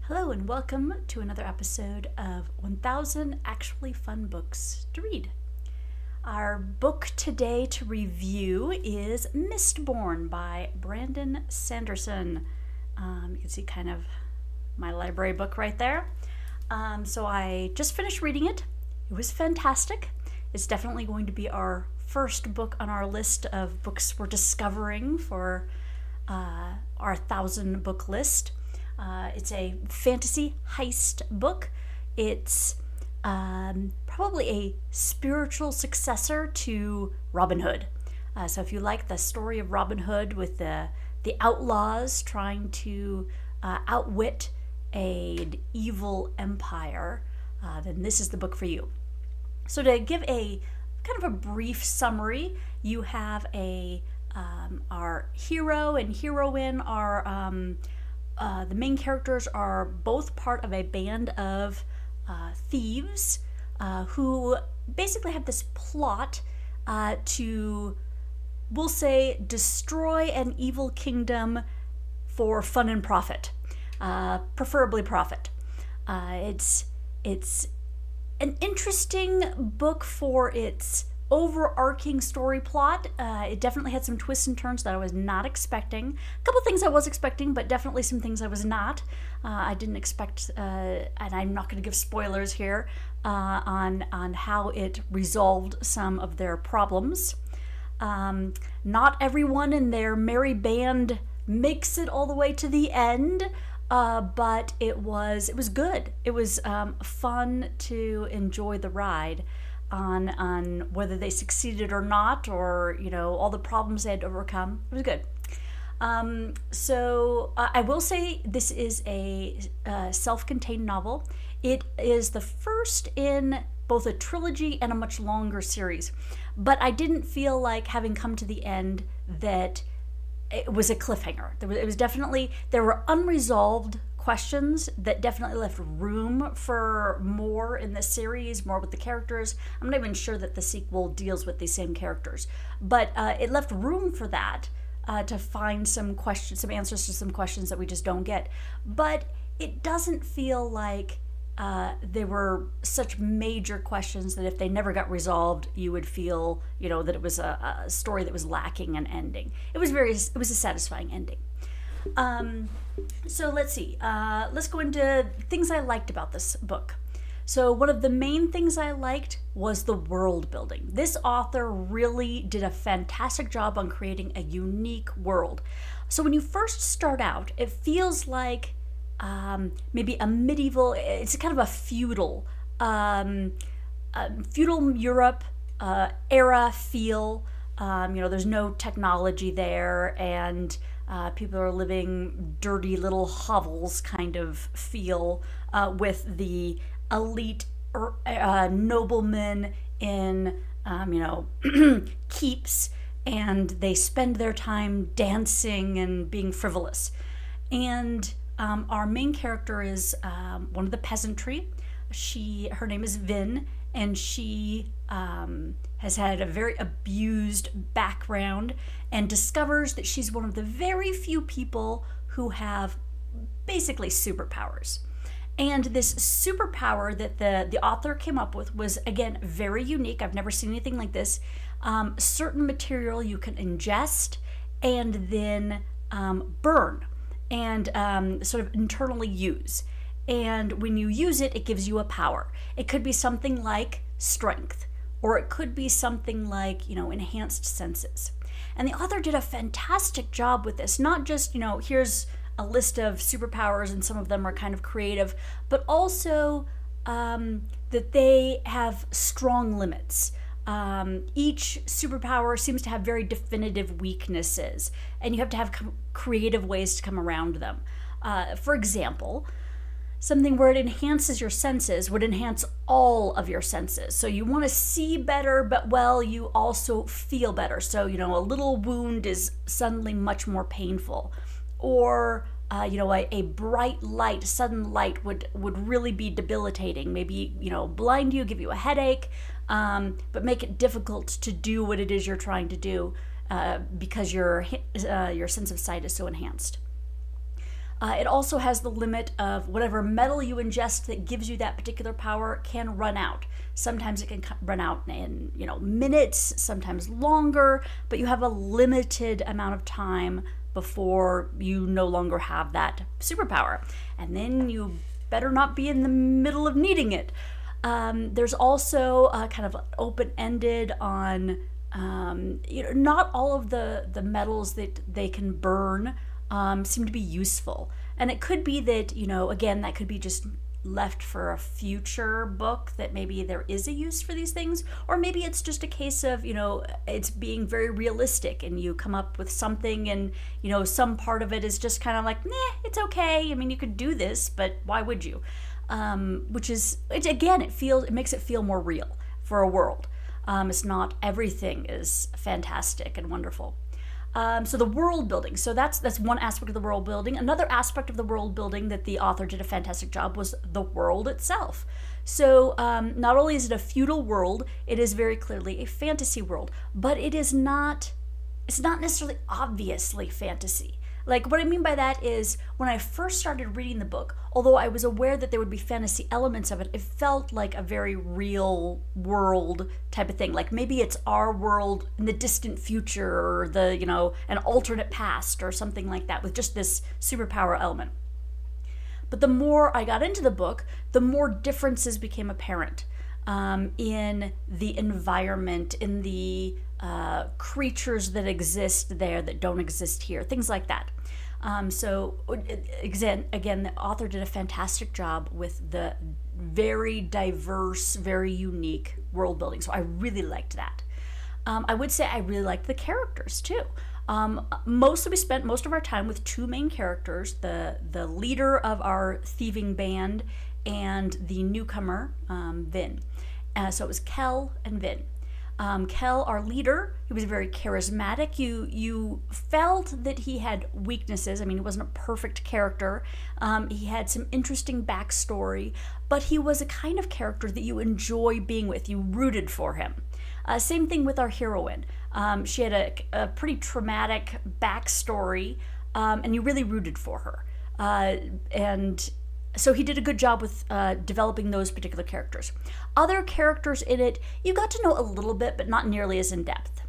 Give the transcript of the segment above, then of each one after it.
Hello and welcome to another episode of 1000 Actually Fun Books to Read. Our book today to review is Mistborn by Brandon Sanderson. You can see kind of my library book right there. So I just finished reading it. It was fantastic. It's definitely going to be our first book on our list of books we're discovering for our 1000 book list. It's a fantasy heist book. It's probably a spiritual successor to Robin Hood. So if you like the story of Robin Hood with the outlaws trying to outwit an evil empire, then this is the book for you. So to give a kind of a brief summary, you have our hero and heroine are the main characters are both part of a band of thieves who basically have this plot to, we'll say, destroy an evil kingdom for fun and profit, preferably profit. It's an interesting book for its overarching story plot. It definitely had some twists and turns that I was not expecting. A couple things I was expecting, but definitely some things I was not. I didn't expect, and I'm not going to give spoilers here on how it resolved some of their problems. Not everyone in their merry band makes it all the way to the end. But it was good. It was fun to enjoy the ride on whether they succeeded or not, or all the problems they had to overcome. It was good. So I will say this is a self-contained novel. It is the first in both a trilogy and a much longer series, but I didn't feel like, having come to the end, that it was a cliffhanger. There were unresolved questions that definitely left room for more in the series, more with the characters. I'm not even sure that the sequel deals with these same characters, but it left room for that to find some answers to some questions that we just don't get. But it doesn't feel like they were such major questions that if they never got resolved, you would feel, that it was a story that was lacking an ending. It was a satisfying ending. So let's see. Let's go into things I liked about this book. So one of the main things I liked was the world building. This author really did a fantastic job on creating a unique world. So when you first start out, it feels like maybe a medieval, it's kind of a feudal Europe era feel. There's no technology there, and people are living dirty little hovels kind of feel, with the elite noblemen in keeps, and they spend their time dancing and being frivolous. And our main character is one of the peasantry. Her name is Vin, and she has had a very abused background and discovers that she's one of the very few people who have basically superpowers. And this superpower that the author came up with was, again, very unique. I've never seen anything like this. Certain material you can ingest and then burn and sort of internally use. And when you use it, it gives you a power. It could be something like strength, or it could be something like, enhanced senses. And the author did a fantastic job with this. Not just, here's a list of superpowers and some of them are kind of creative, but also that they have strong limits. Each superpower seems to have very definitive weaknesses, and you have to have creative ways to come around them. For example, something where it enhances your senses would enhance all of your senses. So you want to see better, but you also feel better. So, a little wound is suddenly much more painful. Or, a bright light, sudden light would really be debilitating. Maybe, blind you, give you a headache, but make it difficult to do what it is you're trying to do because your sense of sight is so enhanced. It also has the limit of whatever metal you ingest that gives you that particular power can run out. Sometimes it can run out in minutes, sometimes longer, but you have a limited amount of time before you no longer have that superpower. And then you better not be in the middle of needing it. There's also kind of open-ended on not all of the metals that they can burn seem to be useful. And it could be that, again, that could be just left for a future book, that maybe there is a use for these things, or maybe it's just a case of, it's being very realistic and you come up with something and, some part of it is just kind of like, nah, it's okay. I mean, you could do this, but why would you? It makes it feel more real for a world. It's not everything is fantastic and wonderful. So the world building. So that's one aspect of the world building. Another aspect of the world building that the author did a fantastic job was the world itself. So not only is it a feudal world, it is very clearly a fantasy world, but it's not necessarily obviously fantasy. Like, what I mean by that is, when I first started reading the book, although I was aware that there would be fantasy elements of it, it felt like a very real world type of thing. Like, maybe it's our world in the distant future, or an alternate past, or something like that, with just this superpower element. But the more I got into the book, the more differences became apparent in the environment, in the creatures that exist there that don't exist here, things like that. So again, the author did a fantastic job with the very diverse, very unique world building. So I really liked that. I would say I really liked the characters too. We spent most of our time with two main characters, the leader of our thieving band and the newcomer, Vin. So it was Kel and Vin. Kel, our leader, he was very charismatic. You felt that he had weaknesses. I mean, he wasn't a perfect character. He had some interesting backstory, but he was a kind of character that you enjoy being with. You rooted for him. Same thing with our heroine. She had a pretty traumatic backstory, and you really rooted for her. And so he did a good job with developing those particular characters. Other characters in it, you got to know a little bit, but not nearly as in depth.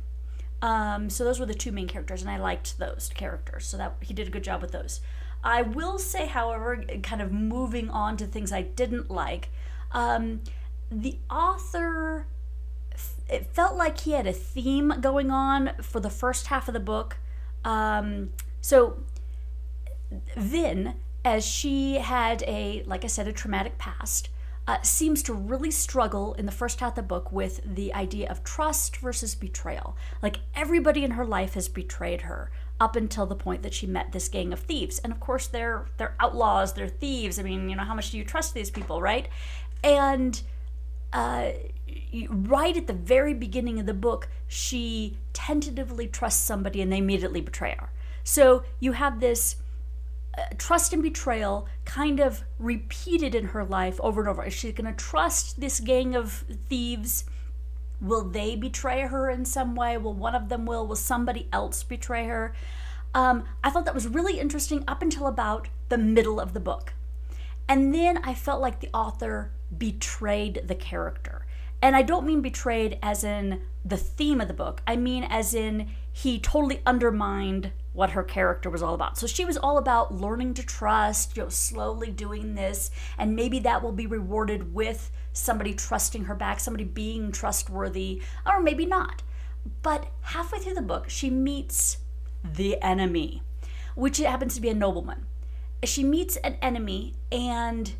So those were the two main characters, and I liked those characters. So that he did a good job with those. I will say, however, kind of moving on to things I didn't like, the author, it felt like he had a theme going on for the first half of the book. So Vin, as she had like I said, a traumatic past, seems to really struggle in the first half of the book with the idea of trust versus betrayal. Like, everybody in her life has betrayed her up until the point that she met this gang of thieves. And of course, they're outlaws, they're thieves. I mean, how much do you trust these people, right? And right at the very beginning of the book, she tentatively trusts somebody and they immediately betray her. So you have this trust and betrayal kind of repeated in her life over and over. Is she going to trust this gang of thieves? Will they betray her in some way? Will one of them will somebody else betray her? I thought that was really interesting up until about the middle of the book. And then I felt like the author betrayed the character. And I don't mean betrayed as in the theme of the book. I mean as in he totally undermined what her character was all about. So she was all about learning to trust, slowly doing this, and maybe that will be rewarded with somebody trusting her back, somebody being trustworthy, or maybe not. But halfway through the book, she meets the enemy, which happens to be a nobleman. She meets an enemy, and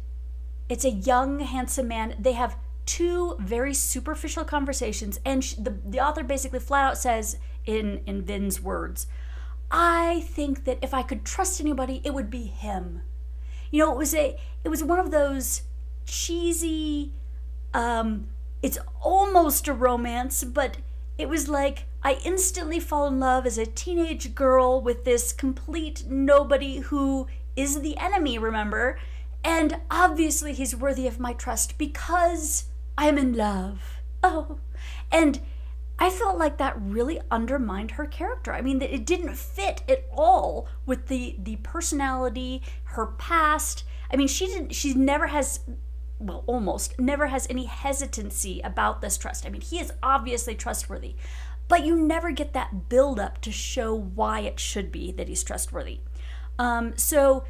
it's a young, handsome man. They have two very superficial conversations, and the author basically flat out says in Vin's words, I think that if I could trust anybody, it would be him. It was one of those cheesy, it's almost a romance, but it was like I instantly fall in love as a teenage girl with this complete nobody who is the enemy, remember? And obviously he's worthy of my trust because I am in love. Oh, and I felt like that really undermined her character. I mean, it didn't fit at all with the personality, her past. I mean, she never has, well, almost never has any hesitancy about this trust. I mean, he is obviously trustworthy, but you never get that build up to show why it should be that he's trustworthy. So,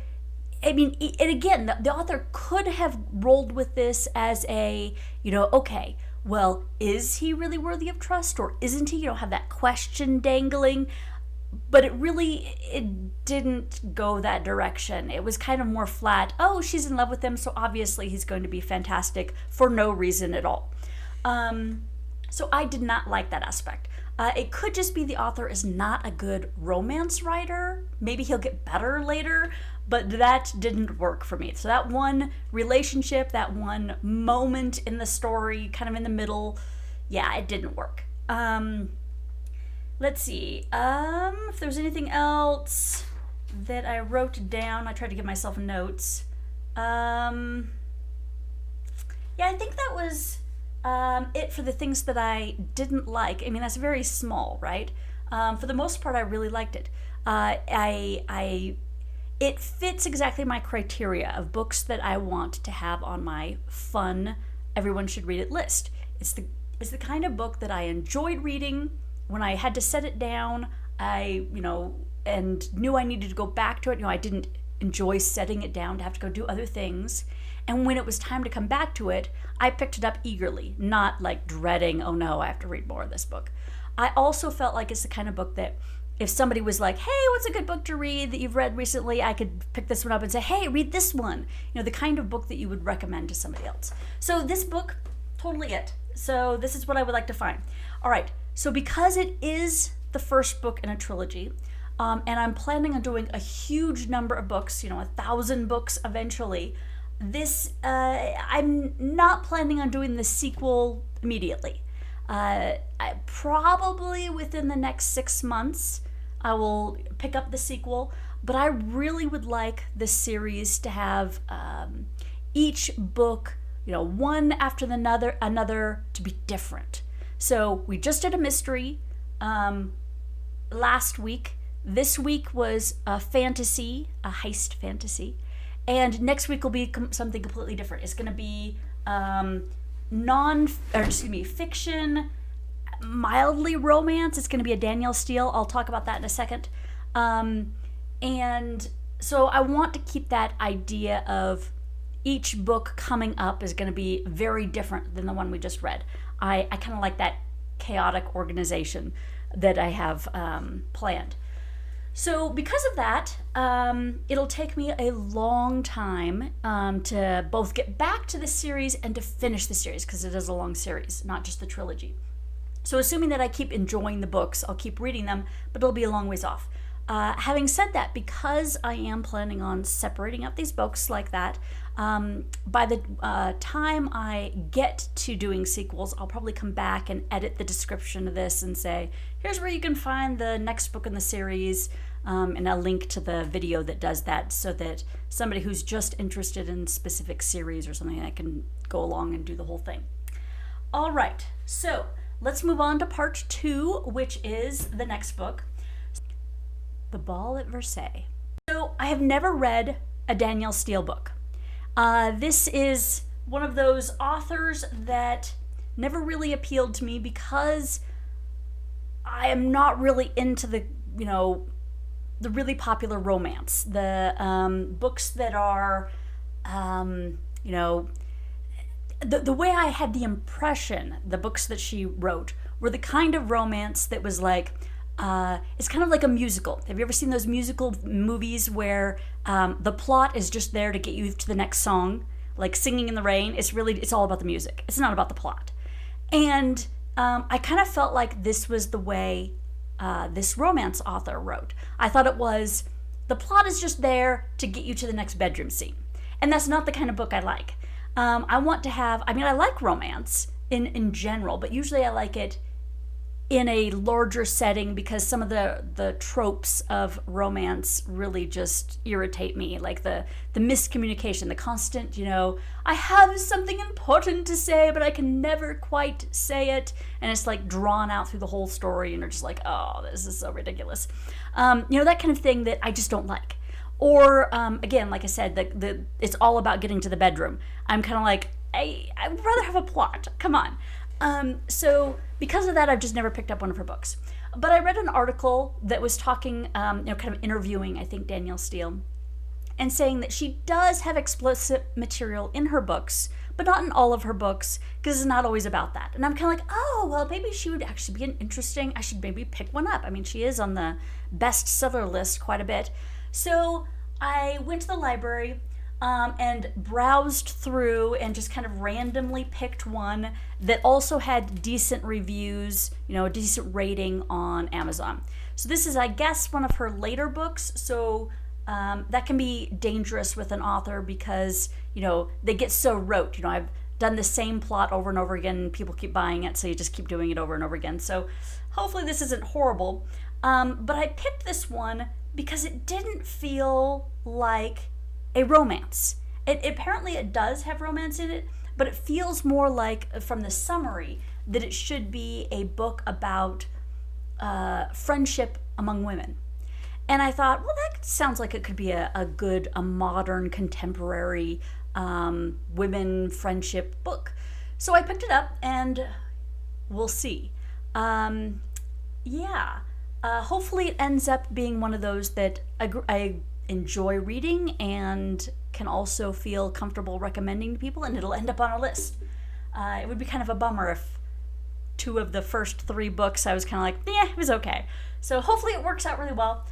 I mean, and again, the author could have rolled with this as a, okay, well, is he really worthy of trust or isn't he? You don't have that question dangling. But it didn't go that direction. It was kind of more flat. Oh, she's in love with him, so obviously he's going to be fantastic for no reason at all. So I did not like that aspect. It could just be the author is not a good romance writer. Maybe he'll get better later, but that didn't work for me. So that one relationship, that one moment in the story, kind of in the middle, yeah, it didn't work. Let's see, if there's anything else that I wrote down. I tried to give myself notes. Yeah, I think that was it for the things that I didn't like. I mean, that's very small, right? For the most part, I really liked it. It fits exactly my criteria of books that I want to have on my fun, everyone should read it list. It's the kind of book that I enjoyed reading. When I had to set it down, and knew I needed to go back to it. I didn't enjoy setting it down to have to go do other things. And when it was time to come back to it, I picked it up eagerly, not like dreading, oh no, I have to read more of this book. I also felt like it's the kind of book that if somebody was like, hey, what's a good book to read that you've read recently, I could pick this one up and say, hey, read this one. The kind of book that you would recommend to somebody else. So this book, totally it. So this is what I would like to find. All right. So because it is the first book in a trilogy, and I'm planning on doing a huge number of books, 1,000 books eventually, I'm not planning on doing the sequel immediately. Probably within the next 6 months, I will pick up the sequel, but I really would like the series to have each book, one after another to be different. So we just did a mystery last week. This week was a fantasy, a heist fantasy. And next week will be something completely different. It's going to be fiction, mildly romance. It's going to be a Danielle Steele. I'll talk about that in a second. And so I want to keep that idea of each book coming up is going to be very different than the one we just read. I kind of like that chaotic organization that I have planned. So because of that, it'll take me a long time to both get back to the series and to finish the series, because it is a long series, not just the trilogy. So assuming that I keep enjoying the books, I'll keep reading them, but it'll be a long ways off. Having said that, because I am planning on separating up these books like that, by the time I get to doing sequels, I'll probably come back and edit the description of this and say, here's where you can find the next book in the series, and I'll link to the video that does that so that somebody who's just interested in specific series or something, I can go along and do the whole thing. All right, so let's move on to part 2, which is the next book, The Ball at Versailles. So I have never read a Danielle Steele book. This is one of those authors that never really appealed to me because I am not really into the really popular romance. The books that are, the way I had the impression the books that she wrote were the kind of romance that was like, it's kind of like a musical. Have you ever seen those musical movies where the plot is just there to get you to the next song, like Singing in the Rain? It's all about the music. It's not about the plot. And I kind of felt like this was the way this romance author wrote. I thought it was, the plot is just there to get you to the next bedroom scene. And that's not the kind of book I like. I like romance in general, but usually I like it in a larger setting, because some of the tropes of romance really just irritate me, like the miscommunication, the constant, I have something important to say but I can never quite say it, and it's like drawn out through the whole story, and you're just like, oh, this is so ridiculous. That kind of thing that I just don't like. Or again, like I said, it's all about getting to the bedroom. I'm kind of like, I would rather have a plot. Come on. So because of that, I've just never picked up one of her books. But I read an article that was talking, kind of interviewing, I think, Danielle Steele, and saying that she does have explicit material in her books, but not in all of her books, because it's not always about that. And I'm kind of like, oh, well, maybe she would actually be interesting. I should maybe pick one up. I mean, she is on the bestseller list quite a bit. So I went to the library and browsed through and just kind of randomly picked one that also had decent reviews, a decent rating on Amazon. So this is, I guess, one of her later books. So that can be dangerous with an author because, they get so rote. I've done the same plot over and over again and people keep buying it, so you just keep doing it over and over again. So hopefully this isn't horrible. But I picked this one because it didn't feel like a romance. Apparently it does have romance in it, but it feels more like, from the summary, that it should be a book about friendship among women. And I thought, well, that sounds like it could be a modern, contemporary women friendship book. So I picked it up, and we'll see. Hopefully it ends up being one of those that I enjoy reading and can also feel comfortable recommending to people, and it'll end up on a list. It would be kind of a bummer if 2 of the first 3 books I was kind of like, it was okay. So hopefully it works out really well.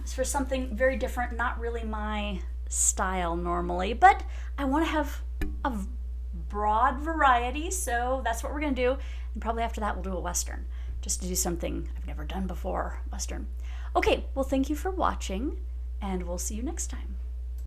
It's for something very different, not really my style normally, but I want to have a broad variety, so that's what we're going to do. And probably after that we'll do a Western, just to do something I've never done before, Western. Okay, well, thank you for watching, and we'll see you next time.